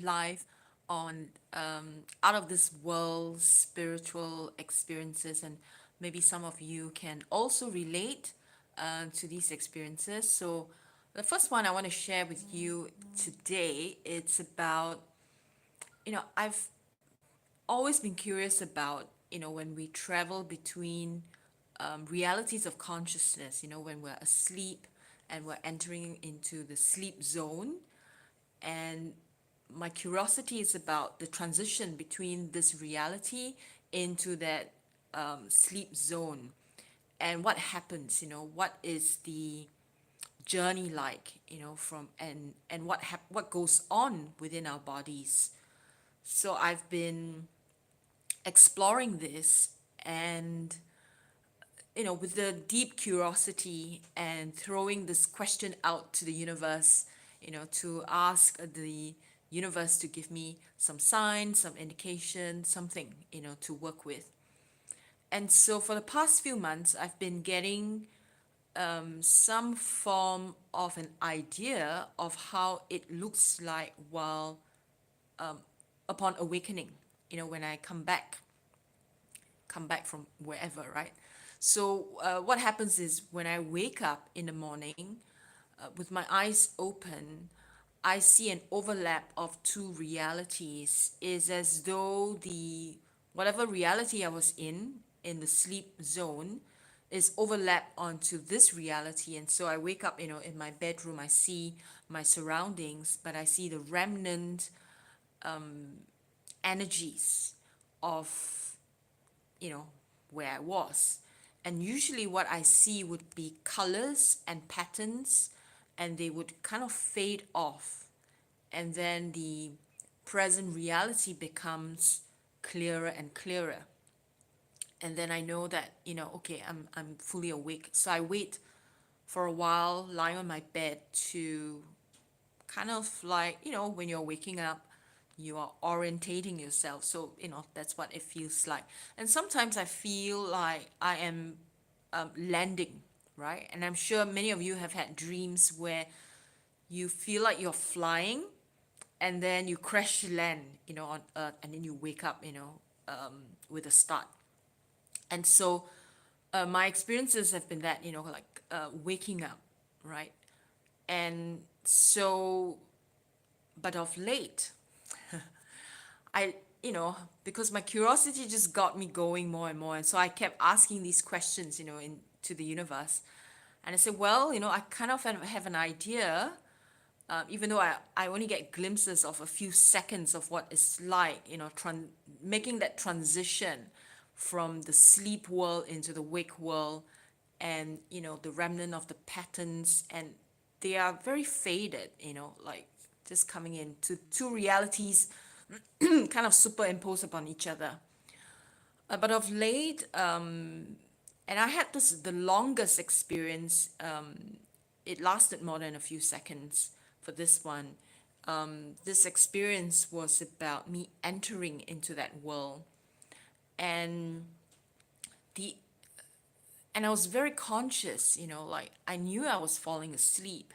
live on out of this world spiritual experiences, and maybe some of you can also relate to these experiences. So, the first one I want to share with you today, it's about, I've always been curious about, when we travel between realities of consciousness, when we're asleep and we're entering into the sleep zone. And my curiosity is about the transition between this reality into that sleep zone, and what happens, what is the journey like, from and what goes on within our bodies. So I've been exploring this, and with the deep curiosity and throwing this question out to the universe, to ask the universe to give me some signs, some indication, something, to work with. And so for the past few months, I've been getting some form of an idea of how it looks like while upon awakening, when I come back from wherever, right? So what happens is when I wake up in the morning with my eyes open, I see an overlap of two realities. Is as though the whatever reality I was in the sleep zone is overlapped onto this reality. And so I wake up, in my bedroom, I see my surroundings, but I see the remnant energies of, you know, where I was. And usually what I see would be colors and patterns, and they would kind of fade off. And then the present reality becomes clearer and clearer. And then I know that, okay, I'm fully awake. So I wait for a while, lying on my bed, to kind of like, when you're waking up, you are orientating yourself. So, that's what it feels like. And sometimes I feel like I am landing, right? And I'm sure many of you have had dreams where you feel like you're flying, and then you crash land, on earth, and then you wake up, with a start. And so my experiences have been that, like waking up, right? And so, but of late, I, because my curiosity just got me going more and more. And so I kept asking these questions, to the universe. And I said, well, I kind of have an idea, even though I only get glimpses of a few seconds of what it's like, making that transition from the sleep world into the wake world, and, the remnant of the patterns. And they are very faded, like just coming in to two realities kind of superimposed upon each other. But of late, and I had the longest experience. It lasted more than a few seconds for this one. This experience was about me entering into that world, and the and I was very conscious. Like I knew I was falling asleep,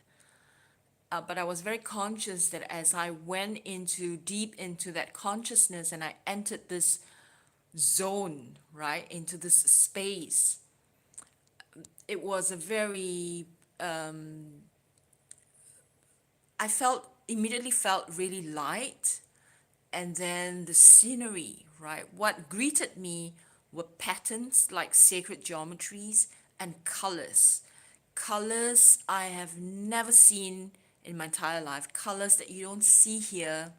but I was very conscious that as I went into deep into that consciousness, and I entered this zone, right, into this space, it was a very, I felt immediately felt really light. And then the scenery, right, what greeted me were patterns like sacred geometries and colors I have never seen in my entire life, colors that you don't see here,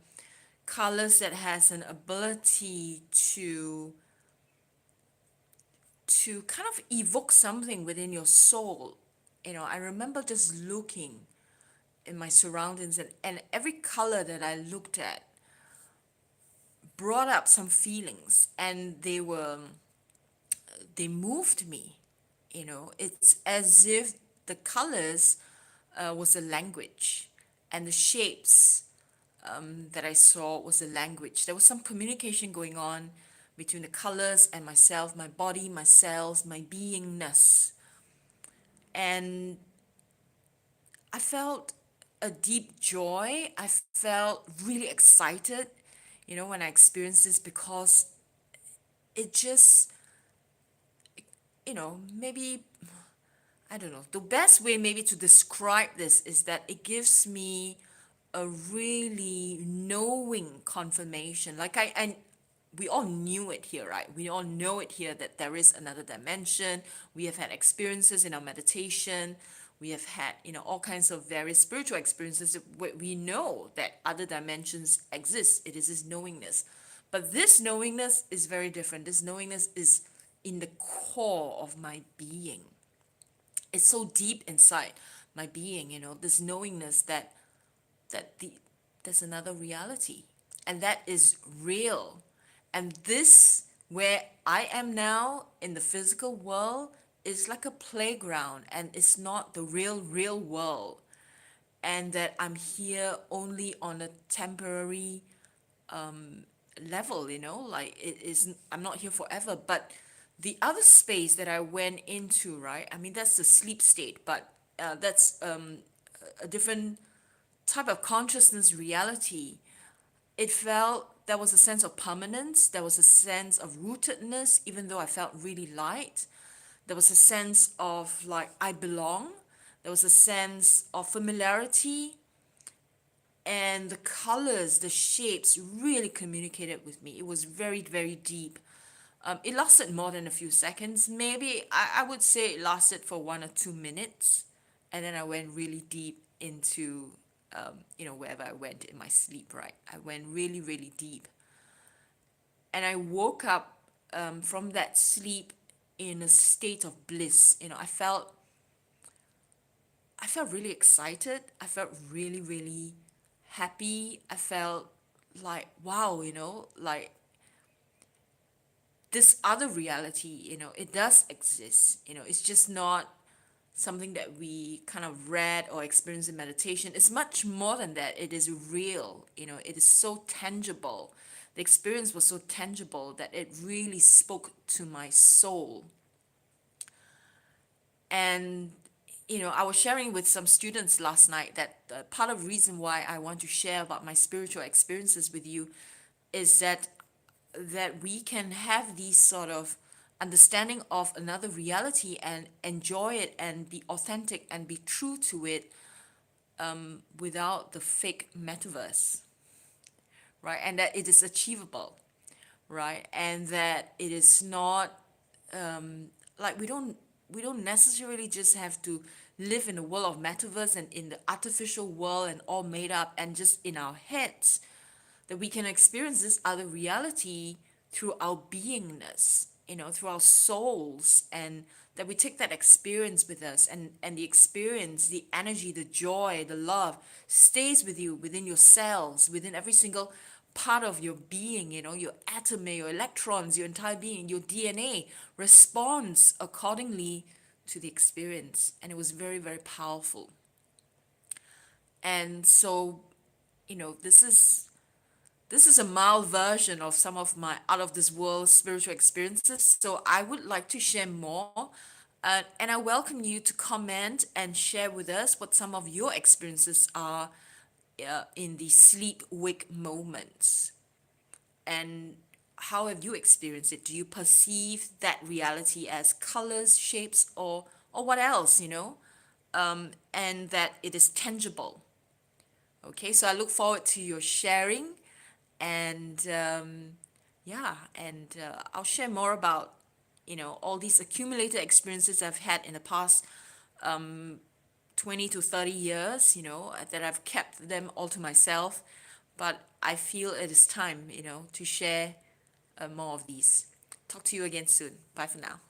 colors that has an ability to kind of evoke something within your soul. I remember just looking in my surroundings, and every color that I looked at brought up some feelings, and they moved me. It's as if the colors was a language, and the shapes that I saw was a language. There was some communication going on between the colors and myself, my body, my cells, my beingness. And I felt a deep joy. I felt really excited, when I experienced this because it just, maybe, I don't know, the best way maybe to describe this is that it gives me a really knowing confirmation. Like we all knew it here, right? We all know it here that there is another dimension. We have had experiences in our meditation. We have had, all kinds of various spiritual experiences. We know that other dimensions exist. It is this knowingness. But this knowingness is very different. This knowingness is in the core of my being. It's so deep inside my being, this knowingness that there's another reality, and that is real. And this, where I am now in the physical world, is like a playground, and it's not the real world. And that I'm here only on a temporary level, like it is, I'm not here forever. But the other space that I went into, right? I mean, that's the sleep state, but that's a different type of consciousness reality. It felt there was a sense of permanence, there was a sense of rootedness, even though I felt really light. There was a sense of like I belong. There was a sense of familiarity, and the colors, the shapes really communicated with me. It was very, very deep. It lasted more than a few seconds. Maybe I would say it lasted for 1 or 2 minutes. And then I went really deep into, wherever I went in my sleep, right? I went really, really deep. And I woke up from that sleep in a state of bliss. I felt really excited. I felt really, really happy. I felt like, wow, like this other reality, it does exist. It's just not something that we kind of read or experience in meditation. It's much more than that. It is real, it is so tangible. The experience was so tangible that it really spoke to my soul. And I was sharing with some students last night that part of the reason why I want to share about my spiritual experiences with you is that we can have these sort of understanding of another reality and enjoy it and be authentic and be true to it, without the fake metaverse, right? And that it is achievable, right? And that it is not, like we don't necessarily just have to live in the world of metaverse and in the artificial world and all made up and just in our heads. That we can experience this other reality through our beingness, through our souls, and that we take that experience with us, and the experience, the energy, the joy, the love stays with you within your cells, within every single part of your being, your atom, your electrons, your entire being, your DNA responds accordingly to the experience. And it was very, very powerful. And so, this is a mild version of some of my out of this world spiritual experiences. So I would like to share more. And I welcome you to comment and share with us what some of your experiences are in the sleep wake moments. And how have you experienced it? Do you perceive that reality as colors, shapes, or what else, and that it is tangible? Okay, so I look forward to your sharing, and yeah, and I'll share more about all these accumulated experiences I've had in the past 20 to 30 years, that I've kept them all to myself. But I feel it is time, to share more of these. Talk to you again soon. Bye for now.